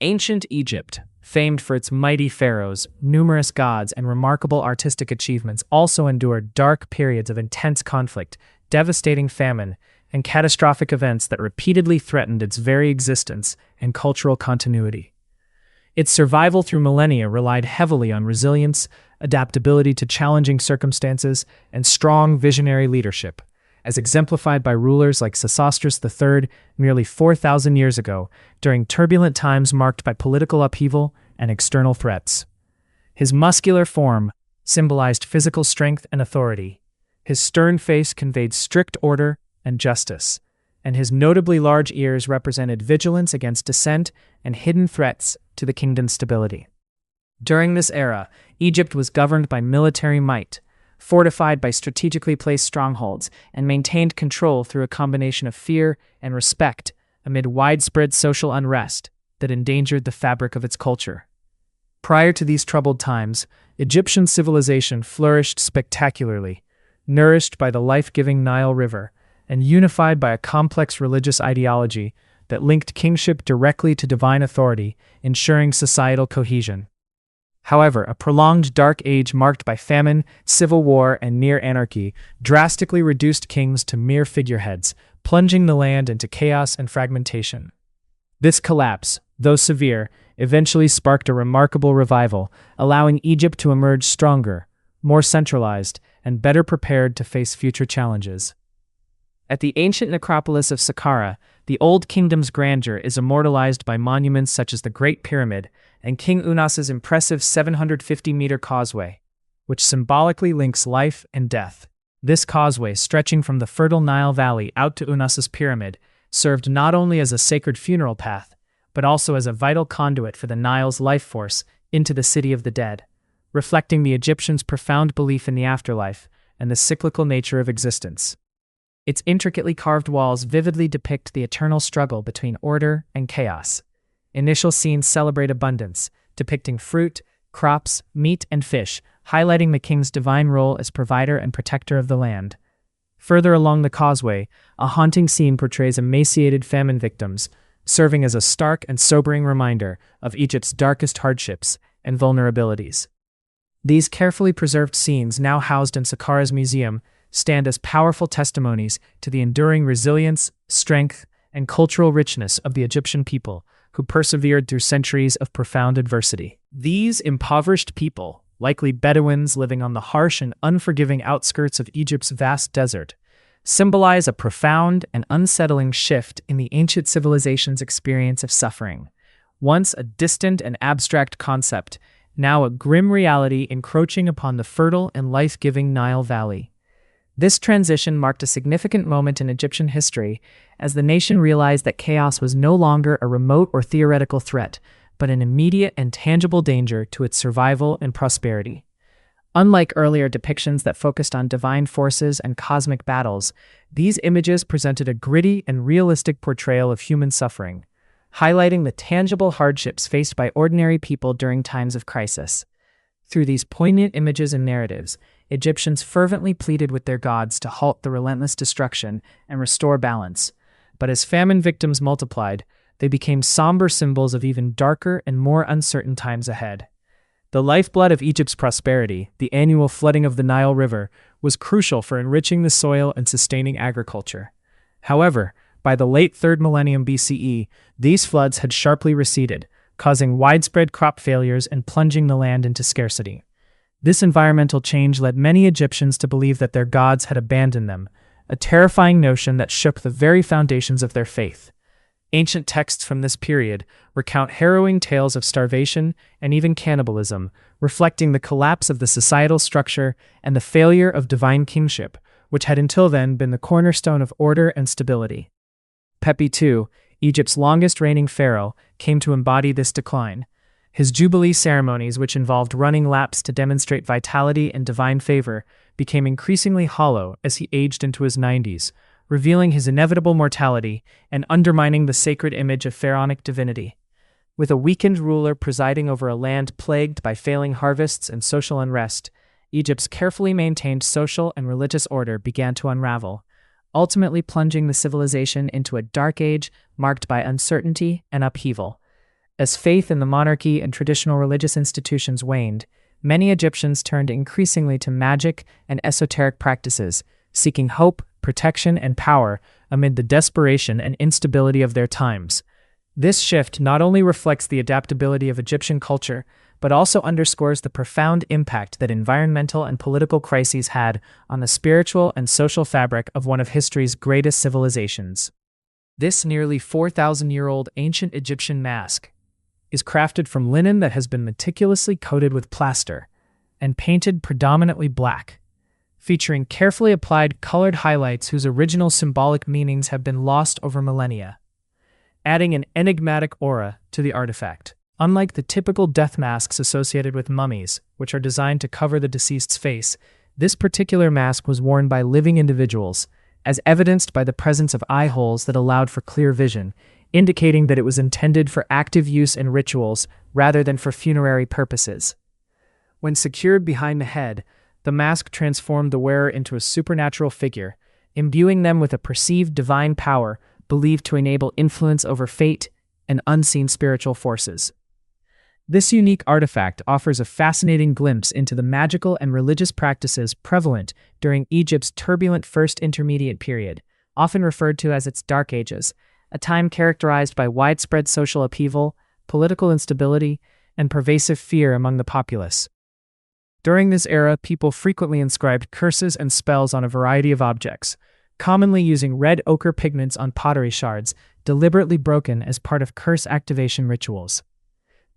Ancient Egypt, famed for its mighty pharaohs, numerous gods, and remarkable artistic achievements, also endured dark periods of intense conflict, devastating famine, and catastrophic events that repeatedly threatened its very existence and cultural continuity. Its survival through millennia relied heavily on resilience, adaptability to challenging circumstances, and strong visionary leadership, as exemplified by rulers like Sesostris III nearly 4,000 years ago, during turbulent times marked by political upheaval and external threats. His muscular form symbolized physical strength and authority. His stern face conveyed strict order and justice, and his notably large ears represented vigilance against dissent and hidden threats to the kingdom's stability. During this era, Egypt was governed by military might, fortified by strategically placed strongholds, and maintained control through a combination of fear and respect amid widespread social unrest that endangered the fabric of its culture. Prior to these troubled times, Egyptian civilization flourished spectacularly, nourished by the life-giving Nile River and unified by a complex religious ideology that linked kingship directly to divine authority, ensuring societal cohesion. However, a prolonged dark age marked by famine, civil war, and near anarchy drastically reduced kings to mere figureheads, plunging the land into chaos and fragmentation. This collapse, though severe, eventually sparked a remarkable revival, allowing Egypt to emerge stronger, more centralized, and better prepared to face future challenges. At the ancient necropolis of Saqqara, the Old Kingdom's grandeur is immortalized by monuments such as the Great Pyramid and King Unas's impressive 750-meter causeway, which symbolically links life and death. This causeway, stretching from the fertile Nile Valley out to Unas's pyramid, served not only as a sacred funeral path, but also as a vital conduit for the Nile's life force into the city of the dead, reflecting the Egyptians' profound belief in the afterlife and the cyclical nature of existence. Its intricately carved walls vividly depict the eternal struggle between order and chaos. Initial scenes celebrate abundance, depicting fruit, crops, meat, and fish, highlighting the king's divine role as provider and protector of the land. Further along the causeway, a haunting scene portrays emaciated famine victims, serving as a stark and sobering reminder of Egypt's darkest hardships and vulnerabilities. These carefully preserved scenes, now housed in Saqqara's museum, stand as powerful testimonies to the enduring resilience, strength, and cultural richness of the Egyptian people, who persevered through centuries of profound adversity. These impoverished people, likely Bedouins living on the harsh and unforgiving outskirts of Egypt's vast desert, symbolize a profound and unsettling shift in the ancient civilization's experience of suffering. Once a distant and abstract concept, now a grim reality encroaching upon the fertile and life-giving Nile Valley. This transition marked a significant moment in Egyptian history as the nation realized that chaos was no longer a remote or theoretical threat, but an immediate and tangible danger to its survival and prosperity. Unlike earlier depictions that focused on divine forces and cosmic battles, these images presented a gritty and realistic portrayal of human suffering, highlighting the tangible hardships faced by ordinary people during times of crisis. Through these poignant images and narratives, Egyptians fervently pleaded with their gods to halt the relentless destruction and restore balance. But as famine victims multiplied, they became somber symbols of even darker and more uncertain times ahead. The lifeblood of Egypt's prosperity, the annual flooding of the Nile River, was crucial for enriching the soil and sustaining agriculture. However, by the late 3rd millennium BCE, these floods had sharply receded, causing widespread crop failures and plunging the land into scarcity. This environmental change led many Egyptians to believe that their gods had abandoned them, a terrifying notion that shook the very foundations of their faith. Ancient texts from this period recount harrowing tales of starvation and even cannibalism, reflecting the collapse of the societal structure and the failure of divine kingship, which had until then been the cornerstone of order and stability. Pepi II, Egypt's longest reigning pharaoh, came to embody this decline. His jubilee ceremonies, which involved running laps to demonstrate vitality and divine favor, became increasingly hollow as he aged into his 90s, revealing his inevitable mortality and undermining the sacred image of pharaonic divinity. With a weakened ruler presiding over a land plagued by failing harvests and social unrest, Egypt's carefully maintained social and religious order began to unravel, ultimately plunging the civilization into a dark age marked by uncertainty and upheaval. As faith in the monarchy and traditional religious institutions waned, many Egyptians turned increasingly to magic and esoteric practices, seeking hope, protection, and power amid the desperation and instability of their times. This shift not only reflects the adaptability of Egyptian culture, but also underscores the profound impact that environmental and political crises had on the spiritual and social fabric of one of history's greatest civilizations. This nearly 4,000-year-old ancient Egyptian mask is crafted from linen that has been meticulously coated with plaster and painted predominantly black, featuring carefully applied colored highlights whose original symbolic meanings have been lost over millennia, adding an enigmatic aura to the artifact. Unlike the typical death masks associated with mummies, which are designed to cover the deceased's face, this particular mask was worn by living individuals, as evidenced by the presence of eye holes that allowed for clear vision, indicating that it was intended for active use in rituals rather than for funerary purposes. When secured behind the head, the mask transformed the wearer into a supernatural figure, imbuing them with a perceived divine power believed to enable influence over fate and unseen spiritual forces. This unique artifact offers a fascinating glimpse into the magical and religious practices prevalent during Egypt's turbulent First Intermediate Period, often referred to as its Dark Ages, a time characterized by widespread social upheaval, political instability, and pervasive fear among the populace. During this era, people frequently inscribed curses and spells on a variety of objects, commonly using red ochre pigments on pottery shards, deliberately broken as part of curse activation rituals.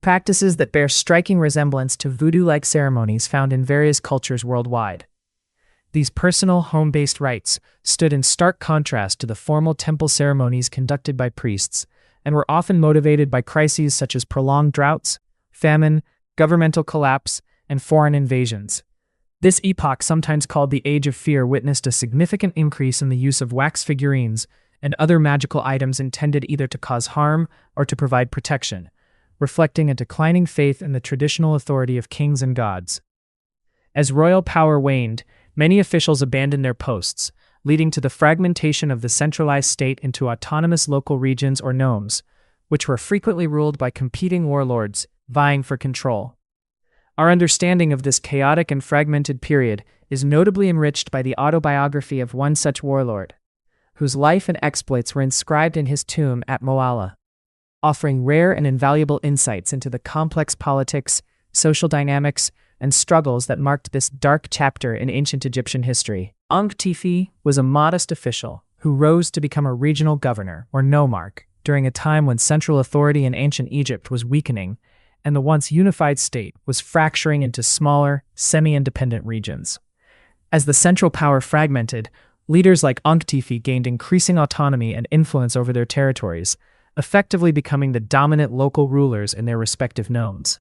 Practices that bear striking resemblance to voodoo-like ceremonies found in various cultures worldwide. These personal, home-based rites stood in stark contrast to the formal temple ceremonies conducted by priests, and were often motivated by crises such as prolonged droughts, famine, governmental collapse, and foreign invasions. This epoch, sometimes called the Age of Fear, witnessed a significant increase in the use of wax figurines and other magical items intended either to cause harm or to provide protection, reflecting a declining faith in the traditional authority of kings and gods. As royal power waned, many officials abandoned their posts, leading to the fragmentation of the centralized state into autonomous local regions or nomes, which were frequently ruled by competing warlords vying for control. Our understanding of this chaotic and fragmented period is notably enriched by the autobiography of one such warlord, whose life and exploits were inscribed in his tomb at Moala, offering rare and invaluable insights into the complex politics, social dynamics, and struggles that marked this dark chapter in ancient Egyptian history. Anktifi was a modest official who rose to become a regional governor, or nomarch, during a time when central authority in ancient Egypt was weakening and the once unified state was fracturing into smaller, semi-independent regions. As the central power fragmented, leaders like Anktifi gained increasing autonomy and influence over their territories, effectively becoming the dominant local rulers in their respective nomes.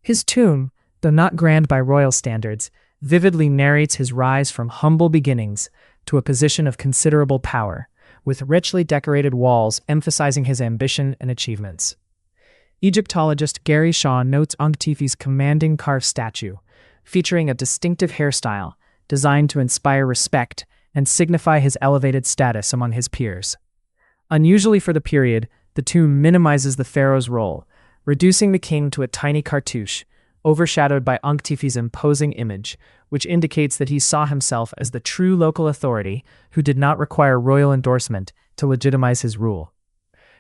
His tomb, though not grand by royal standards, vividly narrates his rise from humble beginnings to a position of considerable power, with richly decorated walls emphasizing his ambition and achievements. Egyptologist Gary Shaw notes Anktifi's commanding carved statue, featuring a distinctive hairstyle designed to inspire respect and signify his elevated status among his peers. Unusually for the period, the tomb minimizes the pharaoh's role, reducing the king to a tiny cartouche, overshadowed by Anktifi's imposing image, which indicates that he saw himself as the true local authority who did not require royal endorsement to legitimize his rule.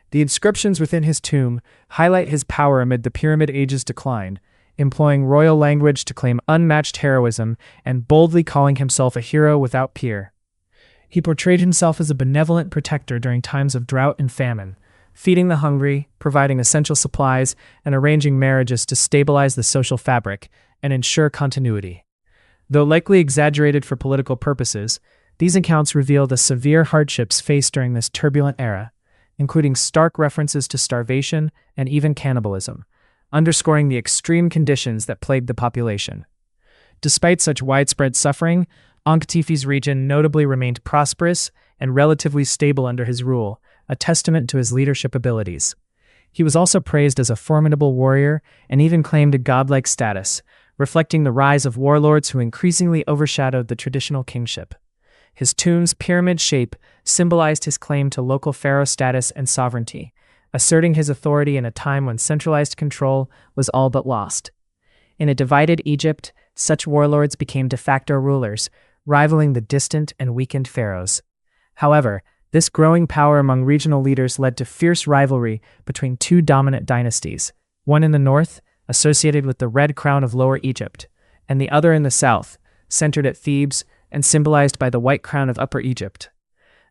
The inscriptions within his tomb highlight his power amid the Pyramid Age's decline, employing royal language to claim unmatched heroism and boldly calling himself a hero without peer. He portrayed himself as a benevolent protector during times of drought and famine, feeding the hungry, providing essential supplies, and arranging marriages to stabilize the social fabric and ensure continuity. Though likely exaggerated for political purposes, these accounts reveal the severe hardships faced during this turbulent era, including stark references to starvation and even cannibalism, underscoring the extreme conditions that plagued the population. Despite such widespread suffering, Anktifi's region notably remained prosperous and relatively stable under his rule, a testament to his leadership abilities. He was also praised as a formidable warrior and even claimed a godlike status, reflecting the rise of warlords who increasingly overshadowed the traditional kingship. His tomb's pyramid shape symbolized his claim to local pharaoh status and sovereignty, asserting his authority in a time when centralized control was all but lost. In a divided Egypt, such warlords became de facto rulers, rivaling the distant and weakened pharaohs. However, this growing power among regional leaders led to fierce rivalry between two dominant dynasties, one in the north, associated with the Red Crown of Lower Egypt, and the other in the south, centered at Thebes and symbolized by the White Crown of Upper Egypt.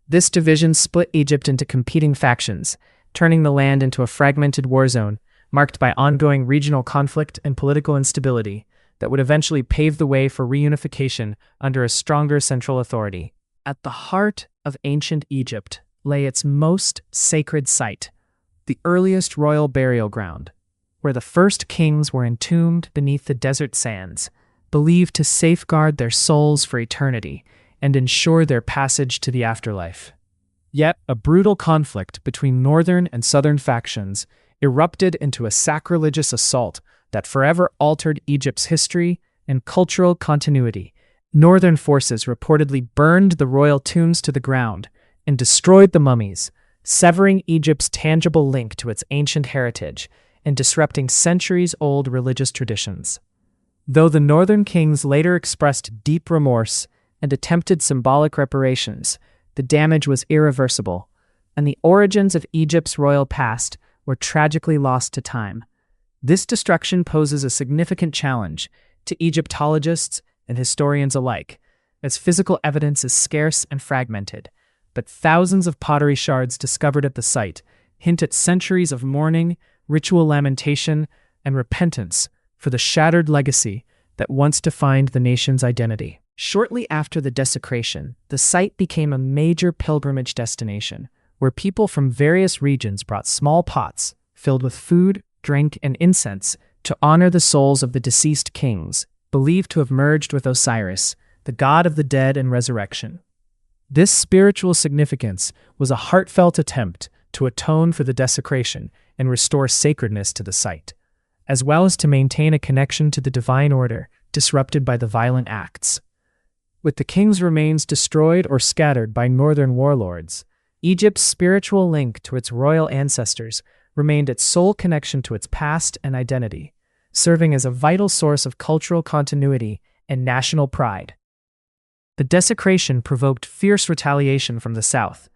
This division split Egypt into competing factions, turning the land into a fragmented war zone, marked by ongoing regional conflict and political instability that would eventually pave the way for reunification under a stronger central authority. At the heart of ancient Egypt lay its most sacred site, the earliest royal burial ground, where the first kings were entombed beneath the desert sands, believed to safeguard their souls for eternity and ensure their passage to the afterlife. Yet, a brutal conflict between northern and southern factions erupted into a sacrilegious assault that forever altered Egypt's history and cultural continuity. Northern forces reportedly burned the royal tombs to the ground and destroyed the mummies, severing Egypt's tangible link to its ancient heritage and disrupting centuries-old religious traditions. Though the northern kings later expressed deep remorse and attempted symbolic reparations, the damage was irreversible, and the origins of Egypt's royal past were tragically lost to time. This destruction poses a significant challenge to Egyptologists and historians alike, as physical evidence is scarce and fragmented, but thousands of pottery shards discovered at the site hint at centuries of mourning, ritual lamentation, and repentance for the shattered legacy that once defined the nation's identity. Shortly after the desecration, the site became a major pilgrimage destination, where people from various regions brought small pots filled with food, drink, and incense to honor the souls of the deceased kings, believed to have merged with Osiris, the god of the dead and resurrection. This spiritual significance was a heartfelt attempt to atone for the desecration and restore sacredness to the site, as well as to maintain a connection to the divine order disrupted by the violent acts. With the king's remains destroyed or scattered by northern warlords, Egypt's spiritual link to its royal ancestors remained its sole connection to its past and identity, serving as a vital source of cultural continuity and national pride. The desecration provoked fierce retaliation from the south,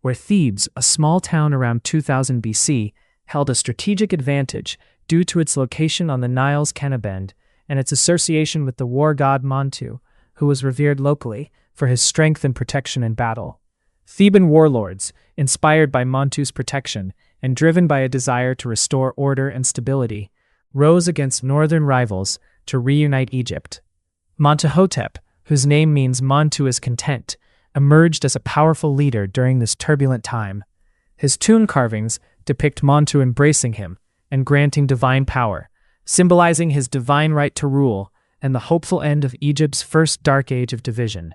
where Thebes, a small town around 2000 BC, held a strategic advantage due to its location on the Nile's Kenabend and its association with the war god Montu, who was revered locally for his strength and protection in battle. Theban warlords, inspired by Montu's protection and driven by a desire to restore order and stability, rose against northern rivals to reunite Egypt. Montuhotep, whose name means Montu is content, emerged as a powerful leader during this turbulent time. His tomb carvings depict Montu embracing him and granting divine power, symbolizing his divine right to rule and the hopeful end of Egypt's first dark age of division.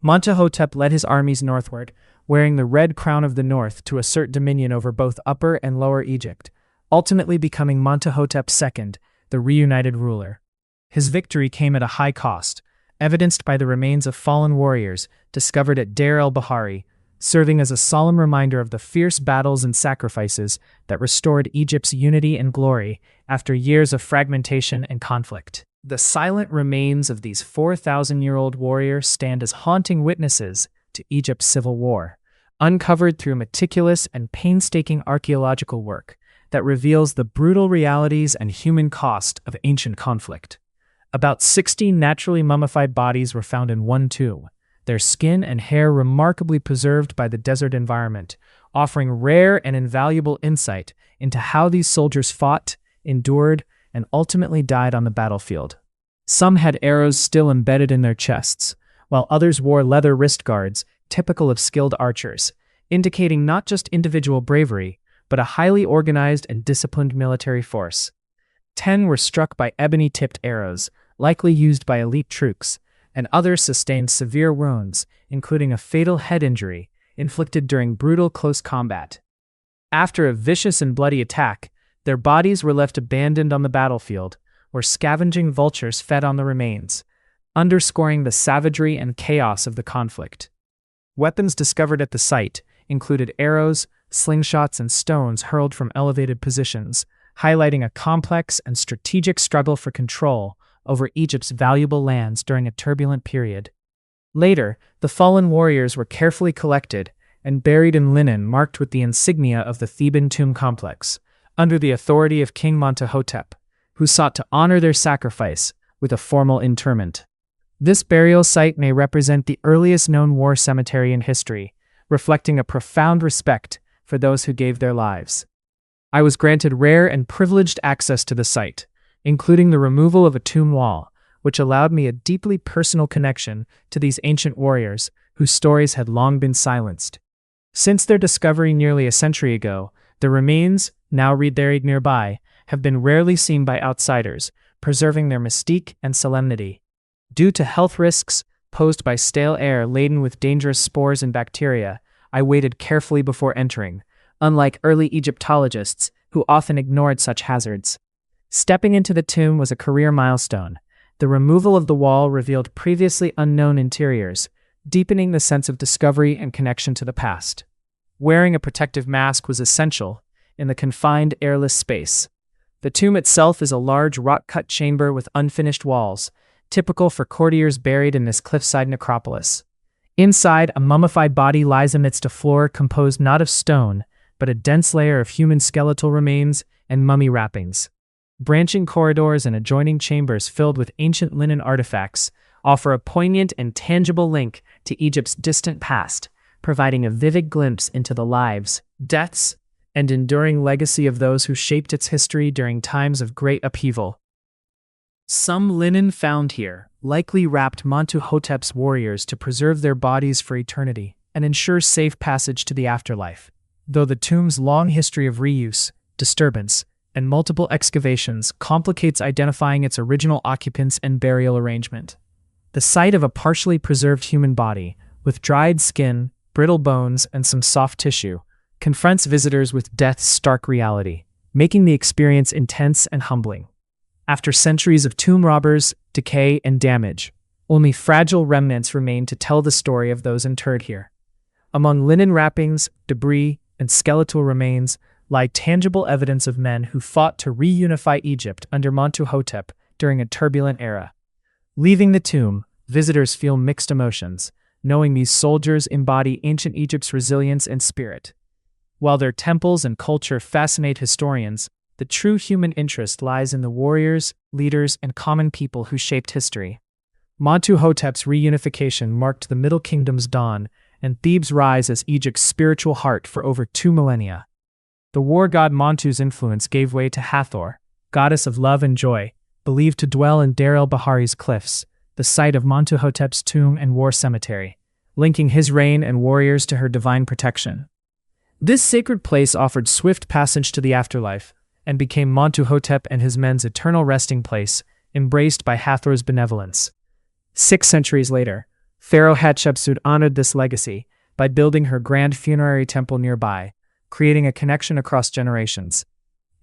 Montuhotep led his armies northward, wearing the Red Crown of the North to assert dominion over both Upper and Lower Egypt, ultimately becoming Montuhotep II, the reunited ruler. His victory came at a high cost, evidenced by the remains of fallen warriors discovered at Deir el-Bahari, serving as a solemn reminder of the fierce battles and sacrifices that restored Egypt's unity and glory after years of fragmentation and conflict. The silent remains of these 4,000-year-old warriors stand as haunting witnesses to Egypt's civil war, uncovered through meticulous and painstaking archaeological work that reveals the brutal realities and human cost of ancient conflict. About 60 naturally mummified bodies were found in one tomb, their skin and hair remarkably preserved by the desert environment, offering rare and invaluable insight into how these soldiers fought, endured, and ultimately died on the battlefield. Some had arrows still embedded in their chests, while others wore leather wrist guards, typical of skilled archers, indicating not just individual bravery, but a highly organized and disciplined military force. 10 were struck by ebony-tipped arrows, likely used by elite troops, and others sustained severe wounds, including a fatal head injury inflicted during brutal close combat. After a vicious and bloody attack, their bodies were left abandoned on the battlefield, where scavenging vultures fed on the remains, underscoring the savagery and chaos of the conflict. Weapons discovered at the site included arrows, slingshots, and stones hurled from elevated positions, highlighting a complex and strategic struggle for control over Egypt's valuable lands during a turbulent period. Later, the fallen warriors were carefully collected and buried in linen marked with the insignia of the Theban tomb complex, under the authority of King Montuhotep, who sought to honor their sacrifice with a formal interment. This burial site may represent the earliest known war cemetery in history, reflecting a profound respect for those who gave their lives. I was granted rare and privileged access to the site, including the removal of a tomb wall, which allowed me a deeply personal connection to these ancient warriors whose stories had long been silenced. Since their discovery nearly a century ago, the remains, now buried nearby, have been rarely seen by outsiders, preserving their mystique and solemnity. Due to health risks posed by stale air laden with dangerous spores and bacteria, I waited carefully before entering, unlike early Egyptologists who often ignored such hazards. Stepping into the tomb was a career milestone. The removal of the wall revealed previously unknown interiors, deepening the sense of discovery and connection to the past. Wearing a protective mask was essential in the confined, airless space. The tomb itself is a large rock-cut chamber with unfinished walls, typical for courtiers buried in this cliffside necropolis. Inside, a mummified body lies amidst a floor composed not of stone, but a dense layer of human skeletal remains and mummy wrappings. Branching corridors and adjoining chambers filled with ancient linen artifacts offer a poignant and tangible link to Egypt's distant past, providing a vivid glimpse into the lives, deaths, and enduring legacy of those who shaped its history during times of great upheaval. Some linen found here likely wrapped Montuhotep's warriors to preserve their bodies for eternity and ensure safe passage to the afterlife, though the tomb's long history of reuse, disturbance, and multiple excavations complicates identifying its original occupants and burial arrangement. The sight of a partially preserved human body, with dried skin, brittle bones, and some soft tissue, confronts visitors with death's stark reality, making the experience intense and humbling. After centuries of tomb robbers, decay, and damage, only fragile remnants remain to tell the story of those interred here. Among linen wrappings, debris, and skeletal remains lie tangible evidence of men who fought to reunify Egypt under Montuhotep during a turbulent era. Leaving the tomb, visitors feel mixed emotions, knowing these soldiers embody ancient Egypt's resilience and spirit. While their temples and culture fascinate historians, the true human interest lies in the warriors, leaders, and common people who shaped history. Montuhotep's reunification marked the Middle Kingdom's dawn and Thebes' rise as Egypt's spiritual heart for over 2 millennia. The war god Montu's influence gave way to Hathor, goddess of love and joy, believed to dwell in Deir el-Bahari's cliffs, the site of Montuhotep's tomb and war cemetery, linking his reign and warriors to her divine protection. This sacred place offered swift passage to the afterlife, and became Montuhotep and his men's eternal resting place, embraced by Hathor's benevolence. 6 centuries later, Pharaoh Hatshepsut honored this legacy by building her grand funerary temple nearby, creating a connection across generations.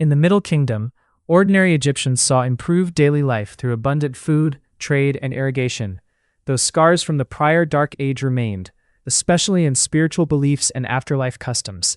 In the Middle Kingdom, ordinary Egyptians saw improved daily life through abundant food, trade, and irrigation, though scars from the prior Dark Age remained, especially in spiritual beliefs and afterlife customs.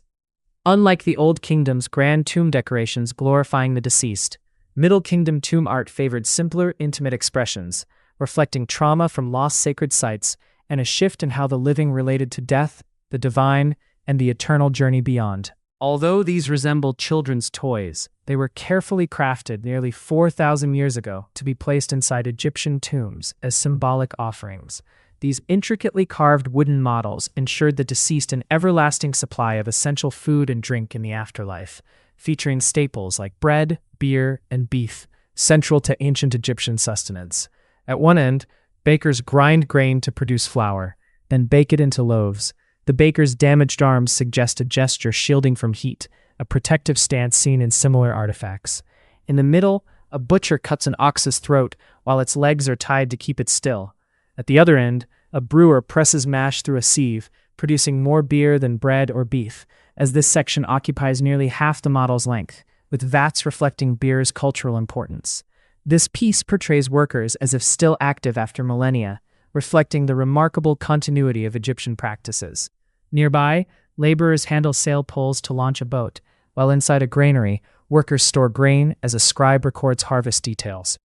Unlike the Old Kingdom's grand tomb decorations glorifying the deceased, Middle Kingdom tomb art favored simpler, intimate expressions, reflecting trauma from lost sacred sites and a shift in how the living related to death, the divine, and the eternal journey beyond. Although these resembled children's toys, they were carefully crafted nearly 4,000 years ago to be placed inside Egyptian tombs as symbolic offerings. These intricately carved wooden models ensured the deceased an everlasting supply of essential food and drink in the afterlife, featuring staples like bread, beer, and beef, central to ancient Egyptian sustenance. At one end, bakers grind grain to produce flour, then bake it into loaves. The baker's damaged arms suggest a gesture shielding from heat, a protective stance seen in similar artifacts. In the middle, a butcher cuts an ox's throat while its legs are tied to keep it still. At the other end, a brewer presses mash through a sieve, producing more beer than bread or beef, as this section occupies nearly half the model's length, with vats reflecting beer's cultural importance. This piece portrays workers as if still active after millennia, reflecting the remarkable continuity of Egyptian practices. Nearby, Laborers handle sail poles to launch a boat, while inside a granary, workers store grain as a scribe records harvest details.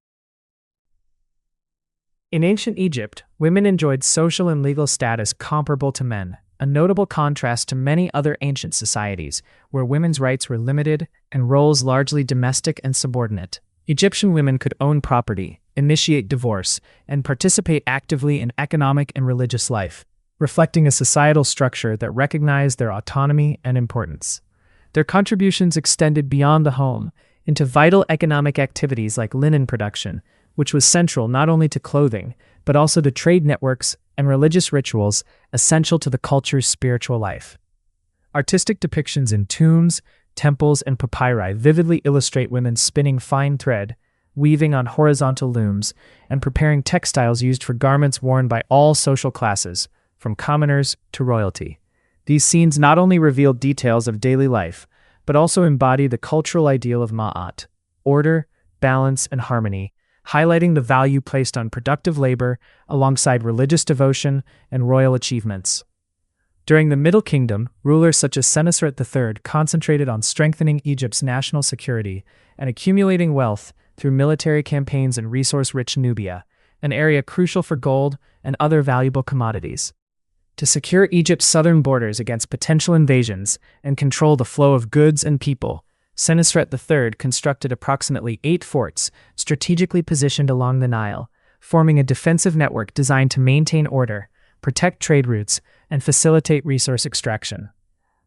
In ancient Egypt, women enjoyed social and legal status comparable to men, a notable contrast to many other ancient societies, where women's rights were limited and roles largely domestic and subordinate. Egyptian women could own property, initiate divorce, and participate actively in economic and religious life, reflecting a societal structure that recognized their autonomy and importance. Their contributions extended beyond the home into vital economic activities like linen production, which was central not only to clothing, but also to trade networks and religious rituals essential to the culture's spiritual life. Artistic depictions in tombs, temples, and papyri vividly illustrate women spinning fine thread, weaving on horizontal looms, and preparing textiles used for garments worn by all social classes, from commoners to royalty. These scenes not only reveal details of daily life, but also embody the cultural ideal of ma'at, order, balance, and harmony, highlighting the value placed on productive labor alongside religious devotion and royal achievements. During the Middle Kingdom, rulers such as Sesostris III concentrated on strengthening Egypt's national security and accumulating wealth through military campaigns in resource-rich Nubia, an area crucial for gold and other valuable commodities. To secure Egypt's southern borders against potential invasions and control the flow of goods and people, Sesostris III constructed approximately 8 forts strategically positioned along the Nile, forming a defensive network designed to maintain order, protect trade routes, and facilitate resource extraction.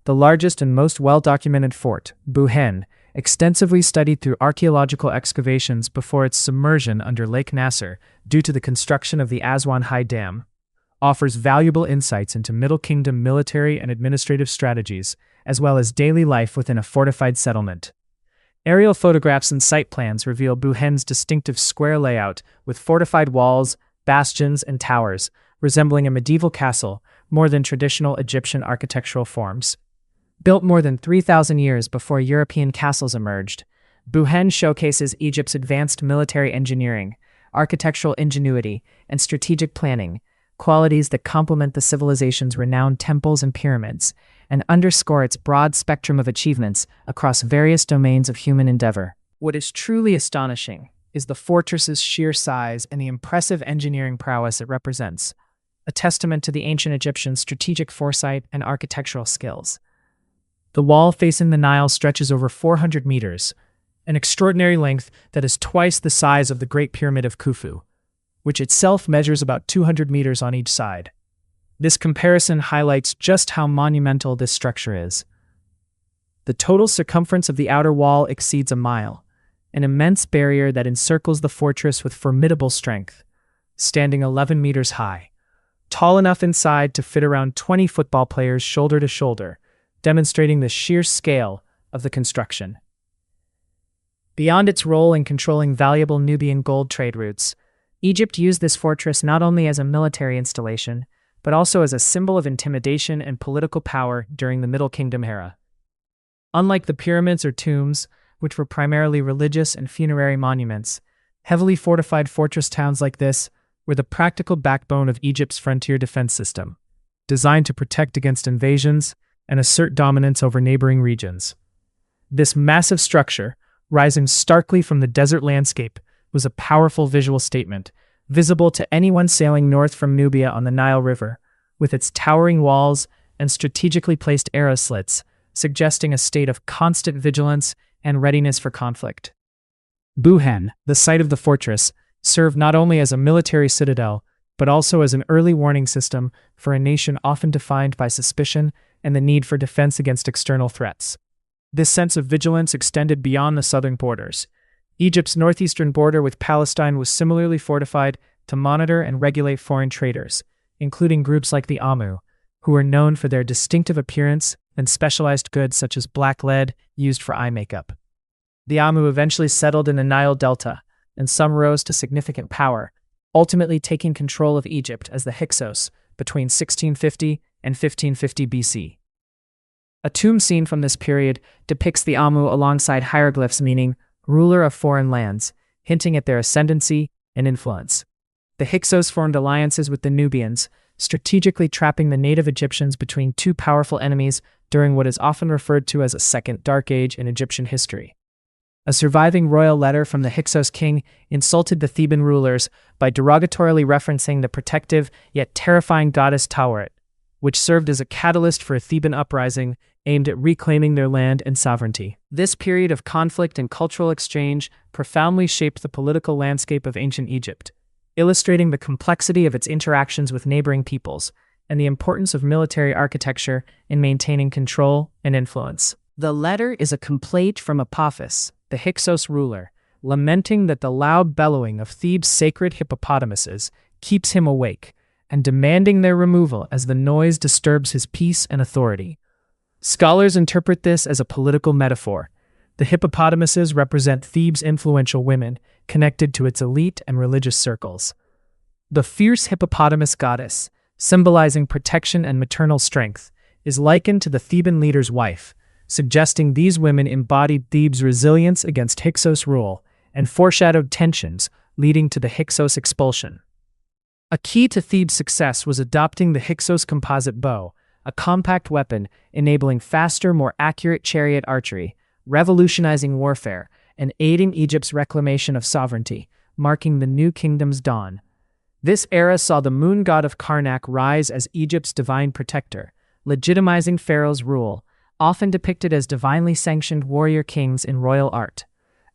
The largest and most well-documented fort, Buhen, extensively studied through archaeological excavations before its submersion under Lake Nasser due to the construction of the Aswan High Dam, offers valuable insights into Middle Kingdom military and administrative strategies, as well as daily life within a fortified settlement. Aerial photographs and site plans reveal Buhen's distinctive square layout with fortified walls, bastions, and towers, resembling a medieval castle more than traditional Egyptian architectural forms. Built more than 3,000 years before European castles emerged, Buhen showcases Egypt's advanced military engineering, architectural ingenuity, and strategic planning, qualities that complement the civilization's renowned temples and pyramids, and underscore its broad spectrum of achievements across various domains of human endeavor. What is truly astonishing is the fortress's sheer size and the impressive engineering prowess it represents, a testament to the ancient Egyptians' strategic foresight and architectural skills. The wall facing the Nile stretches over 400 meters, an extraordinary length that is twice the size of the Great Pyramid of Khufu, which itself measures about 200 meters on each side. This comparison highlights just how monumental this structure is. The total circumference of the outer wall exceeds a mile, an immense barrier that encircles the fortress with formidable strength, standing 11 meters high, tall enough inside to fit around 20 football players shoulder to shoulder, demonstrating the sheer scale of the construction. Beyond its role in controlling valuable Nubian gold trade routes, Egypt used this fortress not only as a military installation, but also as a symbol of intimidation and political power during the Middle Kingdom era. Unlike the pyramids or tombs, which were primarily religious and funerary monuments, heavily fortified fortress towns like this were the practical backbone of Egypt's frontier defense system, designed to protect against invasions and assert dominance over neighboring regions. This massive structure, rising starkly from the desert landscape, was a powerful visual statement, visible to anyone sailing north from Nubia on the Nile River, with its towering walls and strategically placed arrow slits, suggesting a state of constant vigilance and readiness for conflict. Buhen, the site of the fortress, served not only as a military citadel, but also as an early warning system for a nation often defined by suspicion and the need for defense against external threats. This sense of vigilance extended beyond the southern borders. Egypt's northeastern border with Palestine was similarly fortified to monitor and regulate foreign traders, including groups like the Amu, who were known for their distinctive appearance and specialized goods such as black lead used for eye makeup. The Amu eventually settled in the Nile Delta, and some rose to significant power, ultimately taking control of Egypt as the Hyksos between 1650 and 1550 BC. A tomb scene from this period depicts the Amu alongside hieroglyphs meaning ruler of foreign lands, hinting at their ascendancy and influence. The Hyksos formed alliances with the Nubians, strategically trapping the native Egyptians between two powerful enemies during what is often referred to as a Second Dark Age in Egyptian history. A surviving royal letter from the Hyksos king insulted the Theban rulers by derogatorily referencing the protective yet terrifying goddess Taweret, which served as a catalyst for a Theban uprising aimed at reclaiming their land and sovereignty. This period of conflict and cultural exchange profoundly shaped the political landscape of ancient Egypt, illustrating the complexity of its interactions with neighboring peoples and the importance of military architecture in maintaining control and influence. The letter is a complaint from Apophis, the Hyksos ruler, lamenting that the loud bellowing of Thebes' sacred hippopotamuses keeps him awake, and demanding their removal as the noise disturbs his peace and authority. Scholars interpret this as a political metaphor. The hippopotamuses represent Thebes' influential women, connected to its elite and religious circles. The fierce hippopotamus goddess, symbolizing protection and maternal strength, is likened to the Theban leader's wife, suggesting these women embodied Thebes' resilience against Hyksos rule and foreshadowed tensions leading to the Hyksos expulsion. A key to Thebes' success was adopting the Hyksos composite bow, a compact weapon enabling faster, more accurate chariot archery, revolutionizing warfare, and aiding Egypt's reclamation of sovereignty, marking the New Kingdom's dawn. This era saw the moon god of Karnak rise as Egypt's divine protector, legitimizing Pharaoh's rule, often depicted as divinely sanctioned warrior kings in royal art.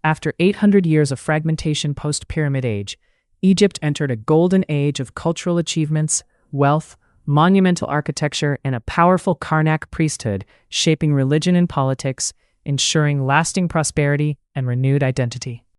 After 800 years of fragmentation post-Pyramid Age, Egypt entered a golden age of cultural achievements, wealth, monumental architecture, and a powerful Karnak priesthood shaping religion and politics, ensuring lasting prosperity and renewed identity.